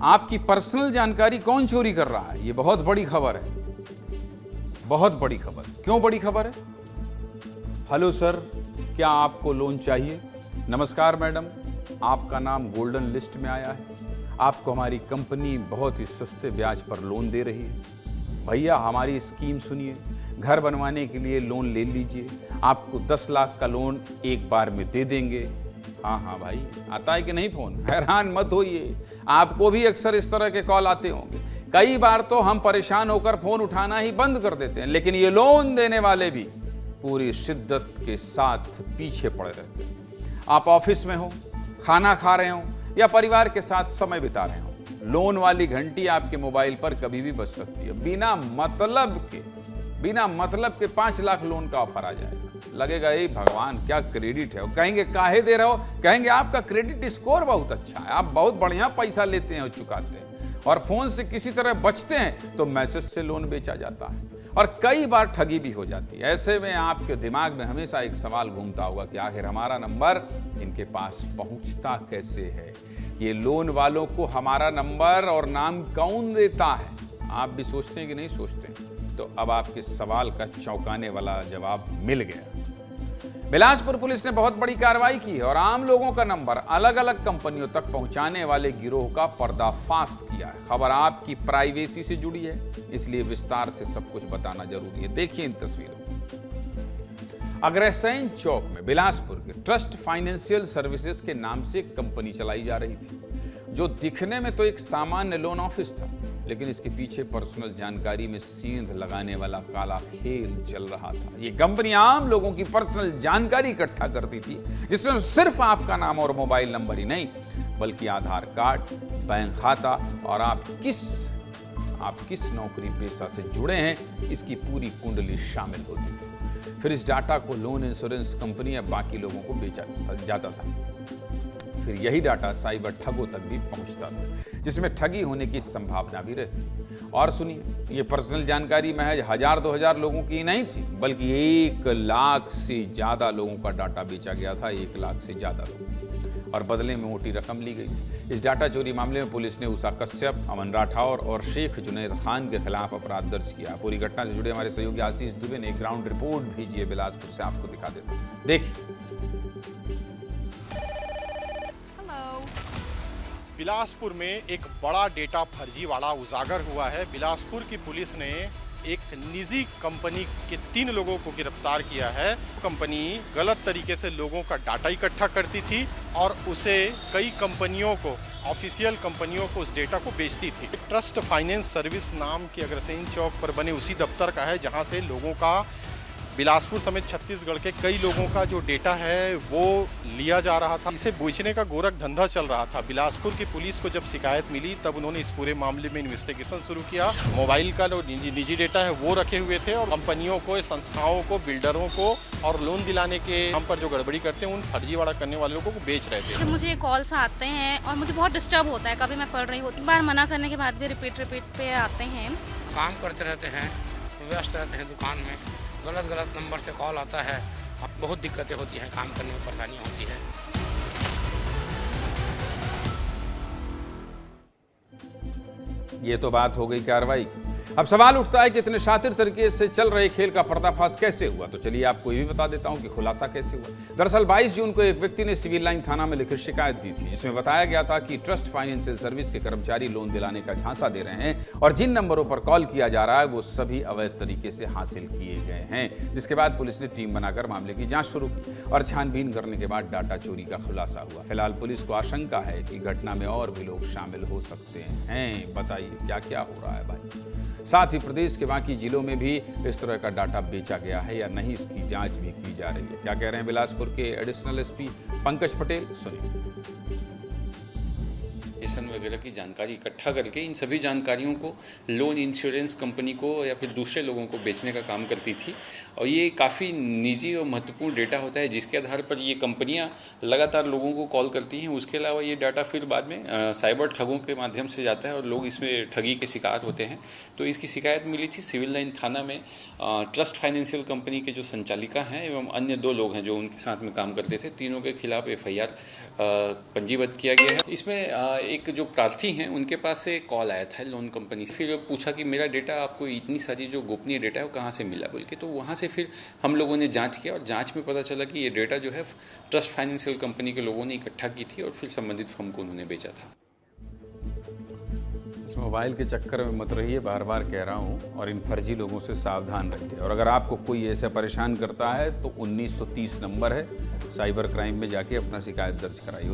आपकी पर्सनल जानकारी कौन चोरी कर रहा है? ये बहुत बड़ी खबर है, बहुत बड़ी खबर। क्यों बड़ी खबर है? हेलो सर, क्या आपको लोन चाहिए? नमस्कार मैडम, आपका नाम गोल्डन लिस्ट में आया है। आपको हमारी कंपनी बहुत ही सस्ते ब्याज पर लोन दे रही है। भैया हमारी स्कीम सुनिए, घर बनवाने के लिए लोन ले लीजिए, आपको 10 लाख का लोन एक बार में दे देंगे। हाँ भाई, आता है कि नहीं फोन? हैरान मत होइए, आपको भी अक्सर इस तरह के कॉल आते होंगे। कई बार तो हम परेशान होकर फोन उठाना ही बंद कर देते हैं, लेकिन ये लोन देने वाले भी पूरी शिद्दत के साथ पीछे पड़े रहते हैं। आप ऑफिस में हो, खाना खा रहे हो या परिवार के साथ समय बिता रहे हो, लोन वाली घंटी आपके मोबाइल पर कभी भी बज सकती है। बिना मतलब के 5 लाख लोन का ऑफर आ जाएगा। लगेगा ये भगवान क्या क्रेडिट है, कहेंगे काहे दे रहे हो, कहेंगे आपका क्रेडिट स्कोर बहुत अच्छा है, आप बहुत बढ़िया पैसा लेते हैं और चुकाते हैं, और फोन से किसी तरह बचते हैं तो मैसेज से लोन बेचा जाता है और कई बार ठगी भी हो जाती है। ऐसे में आपके दिमाग में हमेशा एक सवाल घूमता होगा कि आखिर हमारा नंबर इनके पास पहुंचता कैसे है, ये लोन वालों को हमारा नंबर और नाम कौन देता है? आप भी सोचते हैं कि नहीं सोचते? तो अब आपके सवाल का चौंकाने वाला जवाब मिल गया। बिलासपुर पुलिस ने बहुत बड़ी कार्रवाई की है और आम लोगों का नंबर अलग अलग कंपनियों तक पहुंचाने वाले गिरोह का पर्दाफाश किया है। खबर आपकी प्राइवेसी से जुड़ी है, इसलिए विस्तार से सब कुछ बताना जरूरी है। देखिए इन तस्वीरों में। अग्रसेन चौक में बिलासपुर के ट्रस्ट फाइनेंशियल सर्विसेज के नाम से एक कंपनी चलाई जा रही थी, जो दिखने में तो एक सामान्य लोन ऑफिस था, लेकिन इसके पीछे पर्सनल जानकारी में सींध लगाने वाला काला खेल चल रहा था। ये कंपनी आम लोगों की पर्सनल जानकारी इकट्ठा करती थी, जिसमें सिर्फ आपका नाम और मोबाइल नंबर ही नहीं, बल्कि आधार कार्ड, बैंक खाता और आप किस नौकरी पेशा से जुड़े हैं, इसकी पूरी कुंडली शामिल होती थी। फिर इस डाटा को लोन इंश्योरेंस कंपनी या बाकी लोगों को बेचा जाता था। फिर यही डाटा साइबर ठगों तक भी पहुंचता था, जिसमें ठगी होने की संभावना भी रहती। और सुनिए, ये पर्सनल जानकारी महज 1000-2000 लोगों की नहीं थी, बल्कि 1 लाख से ज्यादा लोगों का डाटा बेचा गया था। 1 लाख से ज्यादा लोग, और बदले में मोटी रकम ली गई थी। इस डाटा चोरी मामले में पुलिस ने उषा कश्यप, अमन राठौर और शेख जुनैद खान के खिलाफ अपराध दर्ज किया। पूरी घटना से जुड़े हमारे सहयोगी आशीष दुबे ने एक ग्राउंड रिपोर्ट भेजी है बिलासपुर से, आपको दिखा देते हैं, देखिए। बिलासपुर में एक बड़ा डेटा फर्जीवाड़ा उजागर हुआ है। बिलासपुर की पुलिस ने एक निजी कंपनी के 3 लोगों को गिरफ्तार किया है। कंपनी गलत तरीके से लोगों का डाटा इकट्ठा करती थी और उसे कई कंपनियों को, ऑफिशियल कंपनियों को उस डेटा को बेचती थी। ट्रस्ट फाइनेंस सर्विस नाम की अग्रसेन चौक पर बने उसी दफ्तर का है, जहां से लोगों का, बिलासपुर समेत छत्तीसगढ़ के कई लोगों का जो डेटा है वो लिया जा रहा था। इसे बेचने का गोरख धंधा चल रहा था। बिलासपुर की पुलिस को जब शिकायत मिली, तब उन्होंने इस पूरे मामले में इन्वेस्टिगेशन शुरू किया। मोबाइल का जो निजी डेटा है वो रखे हुए थे और कंपनियों को, संस्थाओं को, बिल्डरों को और लोन दिलाने के नाम पर जो गड़बड़ी करते हैं, उन फर्जीवाड़ा करने वाले लोगों को बेच रहे थे। जब मुझे कॉल्स आते हैं और मुझे बहुत डिस्टर्ब होता है, कभी मैं पढ़ रही हूँ, एक बार मना करने के बाद भी रिपीट पे आते हैं। काम करते रहते हैं, व्यस्त रहते हैं दुकान में, गलत नंबर से कॉल आता है, बहुत दिक्कतें होती हैं, काम करने में परेशानियाँ होती है। ये तो बात हो गई कार्रवाई की। अब सवाल उठता है कि इतने शातिर तरीके से चल रहे खेल का पर्दाफाश कैसे हुआ? तो चलिए आपको ये भी बता देता हूं कि खुलासा कैसे हुआ। दरअसल 22 जून को एक व्यक्ति ने सिविल लाइन थाना में लिखित शिकायत दी थी, जिसमें बताया गया था कि ट्रस्ट फाइनेंशियल सर्विस के कर्मचारी लोन दिलाने का झांसा दे रहे हैं और जिन नंबरों पर कॉल किया जा रहा है वो सभी अवैध तरीके से हासिल किए गए हैं। जिसके बाद पुलिस ने टीम बनाकर मामले की जांच शुरू की और छानबीन करने के बाद डाटा चोरी का खुलासा हुआ। फिलहाल पुलिस को आशंका है कि घटना में और भी लोग शामिल हो सकते हैं। बताइए क्या क्या हो रहा है भाई? साथ ही प्रदेश के बाकी जिलों में भी इस तरह का डाटा बेचा गया है या नहीं, इसकी जांच भी की जा रही है। क्या कह रहे हैं बिलासपुर के एडिशनल एसपी पंकज पटेल, सुनिए। वगैरह की जानकारी इकट्ठा करके इन सभी जानकारियों को लोन इंश्योरेंस कंपनी को या फिर दूसरे लोगों को बेचने का काम करती थी। और ये काफ़ी निजी और महत्वपूर्ण डेटा होता है, जिसके आधार पर ये कंपनियां लगातार लोगों को कॉल करती हैं। उसके अलावा ये डाटा फिर बाद में साइबर ठगों के माध्यम से जाता है और लोग इसमें ठगी के शिकार होते हैं। तो इसकी शिकायत मिली थी सिविल लाइन थाना में। ट्रस्ट फाइनेंशियल कंपनी के जो संचालिका हैं एवं अन्य 2 लोग हैं जो उनके साथ में काम करते थे, तीनों के खिलाफ FIR पंजीबद्ध किया गया है। इसमें एक जो प्रार्थी हैं उनके पास से कॉल आया था लोन कंपनी से। फिर पूछा कि मेरा डेटा आपको इतनी सारी जो गोपनीय डेटा है वो कहाँ से मिला बोल के। तो वहाँ से फिर हम लोगों ने जांच किया और जांच में पता चला कि ये डेटा जो है ट्रस्ट फाइनेंशियल कंपनी के लोगों ने इकट्ठा की थी और फिर संबंधित फर्म को उन्होंने बेचा था। इस मोबाइल के चक्कर में मत रहिए, बार बार कह रहा हूँ, और इन फर्जी लोगों से सावधान रहिए। और अगर आपको कोई ऐसा परेशान करता है तो 1930 नंबर है, साइबर क्राइम में जाके अपना शिकायत दर्ज कराइए।